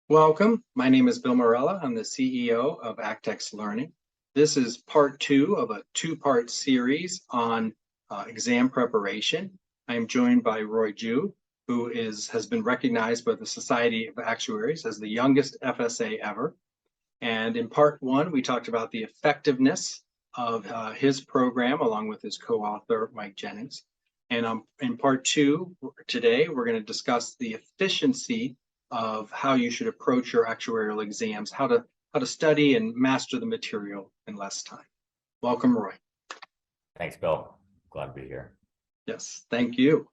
Welcome. My name is Bill Marella. I'm the CEO of Actex Learning. This is part two of a two-part series on exam preparation. I am joined by Roy Ju, who has been recognized by the Society of Actuaries as the youngest FSA ever. And in part one, we talked about the effectiveness of his program along with his co-author, Mike Jennings. And in part two today, we're going to discuss the efficiency of how you should approach your actuarial exams, how to study and master the material in less time. Welcome, Roy. Thanks, Bill. Glad to be here. Yes, thank you.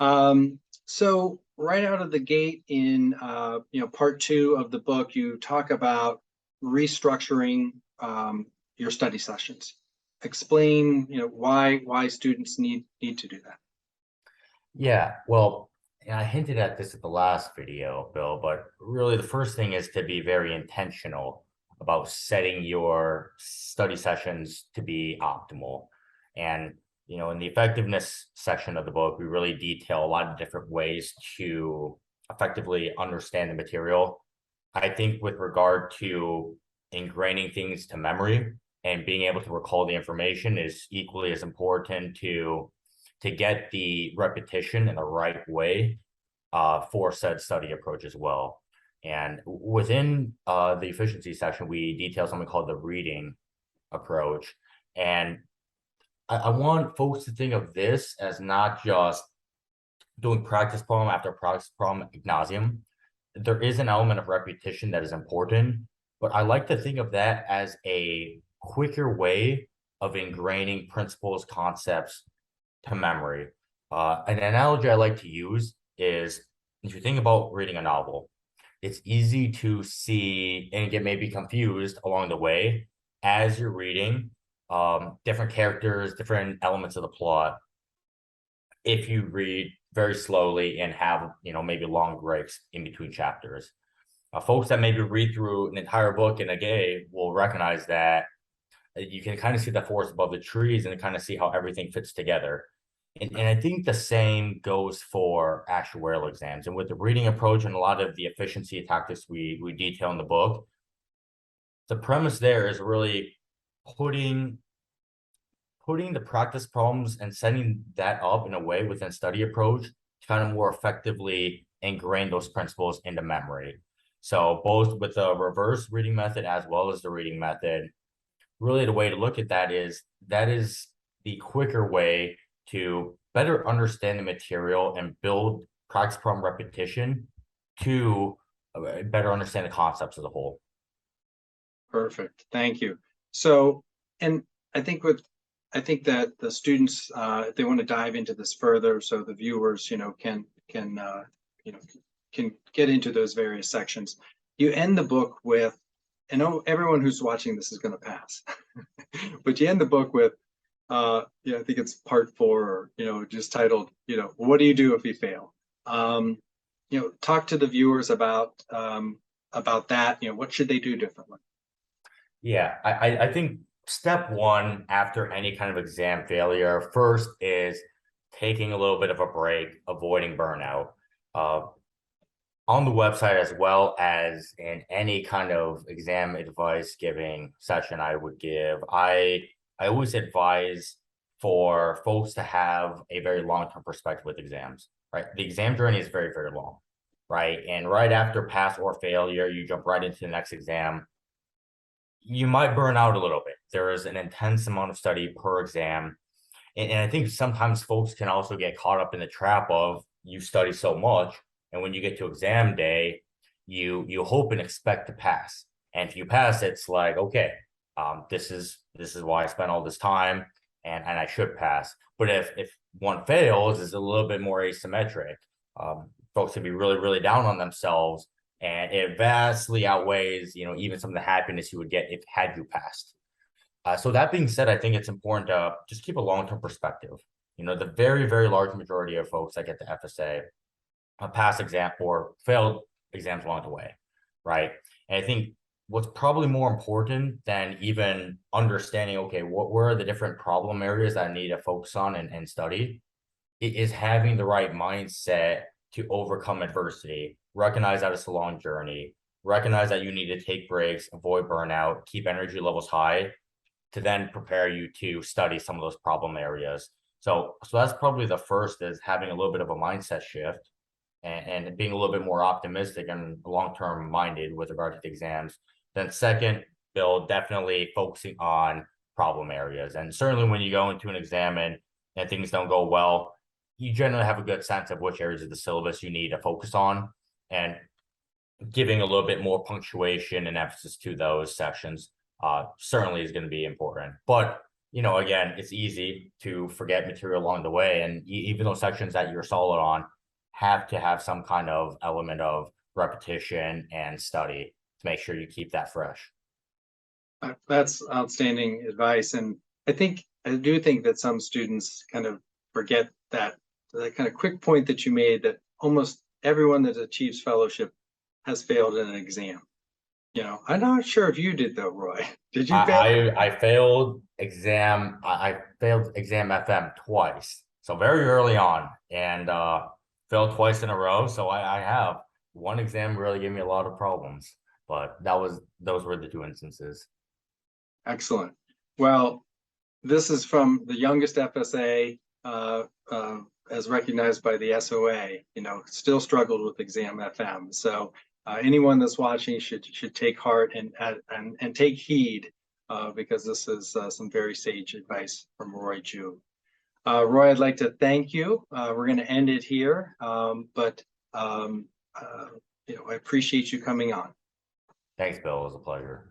So right out of the gate in part two of the book, you talk about restructuring your study sessions. Explain why students need to do that. Yeah, well, and I hinted at this at the last video, Bill, but really the first thing is to be very intentional about setting your study sessions to be optimal. And, in the effectiveness section of the book, we really detail a lot of different ways to effectively understand the material. I think with regard to ingraining things to memory and being able to recall the information is equally as important to get the repetition in the right way for said study approach as well. And within the efficiency section, we detail something called the reading approach. And I want folks to think of this as not just doing practice problem after practice problem ad nauseum. There is an element of repetition that is important, but I like to think of that as a quicker way of ingraining principles, concepts to memory. An analogy I like to use is if you think about reading a novel, it's easy to see and get maybe confused along the way as you're reading different characters, different elements of the plot. If you read very slowly and have maybe long breaks in between chapters, folks that maybe read through an entire book in a day will recognize that you can kind of see the forest above the trees and kind of see how everything fits together. And I think the same goes for actuarial exams. And with the reading approach and a lot of the efficiency tactics we detail in the book, the premise there is really putting the practice problems and setting that up in a way within study approach to kind of more effectively ingrain those principles into memory. So both with the reverse reading method as well as the reading method, really the way to look at that is the quicker way to better understand the material and build practice problem repetition to better understand the concepts as a whole. Perfect. Thank you. So, and I think that the students, if they want to dive into this further, so the viewers, can get into those various sections. You end the book with, I know everyone who's watching this is going to pass, but you end the book with, I think it's part 4, or, just titled, what do you do if you fail? Talk to the viewers about that. What should they do differently? Yeah, I think step one after any kind of exam failure first is taking a little bit of a break, avoiding burnout. On the website, as well as in any kind of exam advice giving session I would give, I always advise for folks to have a very long-term perspective with exams, right? The exam journey is very, very long, right? And right after pass or failure, you jump right into the next exam. You might burn out a little bit. There is an intense amount of study per exam. And I think sometimes folks can also get caught up in the trap of you study so much, and when you get to exam day, you hope and expect to pass. And if you pass, it's like, okay, this is why I spent all this time, and I should pass. But if one fails, it's a little bit more asymmetric. Folks can be really, really down on themselves, and it vastly outweighs, even some of the happiness you would get if had you passed. So that being said, I think it's important to just keep a long-term perspective. The very, very large majority of folks that get to FSA pass exam or failed exams along the way, right? And I think what's probably more important than even understanding, okay, where are the different problem areas that I need to focus on and study, is having the right mindset to overcome adversity, recognize that it's a long journey, recognize that you need to take breaks, avoid burnout, keep energy levels high to then prepare you to study some of those problem areas. So that's probably the first, is having a little bit of a mindset shift and being a little bit more optimistic and long-term minded with regard to the exams. Then second, Bill, definitely focusing on problem areas. And certainly when you go into an exam and things don't go well, you generally have a good sense of which areas of the syllabus you need to focus on, and giving a little bit more punctuation and emphasis to those sections certainly is going to be important. But again, it's easy to forget material along the way, and even those sections that you're solid on have to have some kind of element of repetition and study to make sure you keep that fresh. That's outstanding advice. And I do think that some students kind of forget that kind of quick point that you made, that almost everyone that achieves fellowship has failed in an exam. I'm not sure if you did though, Roy. Did you fail? I failed exam. I failed exam FM twice, so very early on, and failed twice in a row. So I have one exam really gave me a lot of problems, but those were the two instances. Excellent. Well, this is from the youngest FSA, as recognized by the SOA. Still struggled with exam FM. So anyone that's watching should take heart and take heed, because this is some very sage advice from Roy Ju. Roy, I'd like to thank you. We're going to end it here, but I appreciate you coming on. Thanks, Bill. It was a pleasure.